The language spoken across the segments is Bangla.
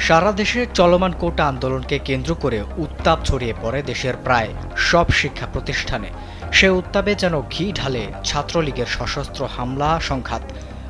সারা দেশে চলমান কোটা আন্দোলনকে কেন্দ্র করে উত্তাপ ছড়িয়ে পড়ে দেশের প্রায় সব শিক্ষা প্রতিষ্ঠানে। সে উত্তাপে যেন ঘি ঢালে ছাত্রলীগের সশস্ত্র হামলা সংঘাত।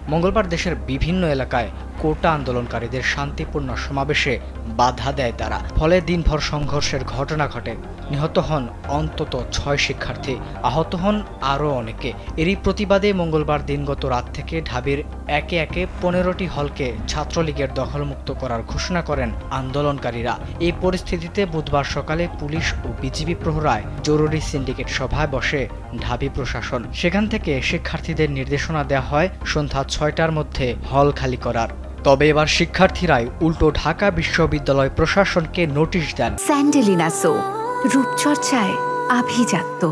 মঙ্গলবার দেশের বিভিন্ন এলাকায় কোটা আন্দোলনকারীদের শান্তিপূর্ণ সমাবেশে বাধা দেয় তারা। ফলে দিনভর সংঘর্ষের ঘটনা ঘটে। নিহত হন অন্তত ৬ শিক্ষার্থী, আহত হন আরও অনেকে। এরই প্রতিবাদে মঙ্গলবার দিনগত রাত থেকে ঢাবির একে একে ১৫টি হলকে ছাত্রলীগের দখলমুক্ত করার ঘোষণা করেন আন্দোলনকারীরা। এই পরিস্থিতিতে বুধবার সকালে পুলিশ ও বিজিবি প্রহরায় জরুরি সিন্ডিকেট সভায় বসে ঢাবি প্রশাসন। সেখান থেকে শিক্ষার্থীদের নির্দেশনা দেওয়া হয় সন্ধ্যা ৬টার মধ্যে হল খালি করার। তবে এবার শিক্ষার্থীরাই উল্টো ঢাকা বিশ্ববিদ্যালয় প্রশাসনকে নোটিশ দেন। স্যান্ডেলিনা সো, রূপচর্চায় আভিজাত্য।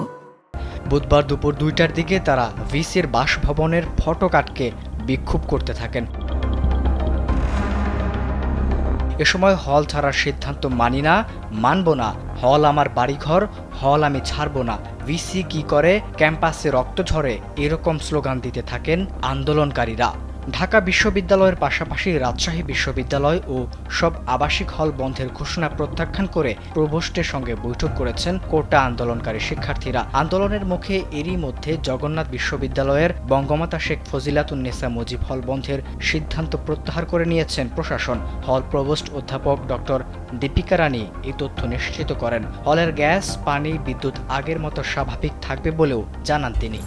বুধবার দুপুর ২টার দিকে তারা ভিসির বাসভবনের ফটক আটকে বিক্ষোভ করতে থাকেন। এ সময় হল ছাড়ার সিদ্ধান্ত মানি না, মানব না, হল আমার বাড়িঘর, হল আমি ছাড়ব না, ভিসি কি করে, ক্যাম্পাসে রক্ত ঝরে, এরকম স্লোগান দিতে থাকেন আন্দোলনকারীরা। ঢাকা বিশ্ববিদ্যালয়ের পাশাপাশি রাজশাহী বিশ্ববিদ্যালয় ও সব আবাসিক হল বন্ধের ঘোষণা প্রত্যাখ্যান করে প্রভোস্টের সঙ্গে বৈঠক করেছেন কোটা আন্দোলনকারী শিক্ষার্থীরা। আন্দোলনের মুখে এরই মধ্যে জগন্নাথ বিশ্ববিদ্যালয়ের বঙ্গমাতা শেখ ফজিলাতুন্নেসা মুজিব হল বন্ধের সিদ্ধান্ত প্রত্যাহার করে নিয়েছেন প্রশাসন। হল প্রভোস্ট অধ্যাপক ডক্টর দীপিকা রানী এই তথ্য নিশ্চিত করেন। হলের গ্যাস, পানি, বিদ্যুৎ আগের মতো স্বাভাবিক থাকবে বলেও জানান তিনি।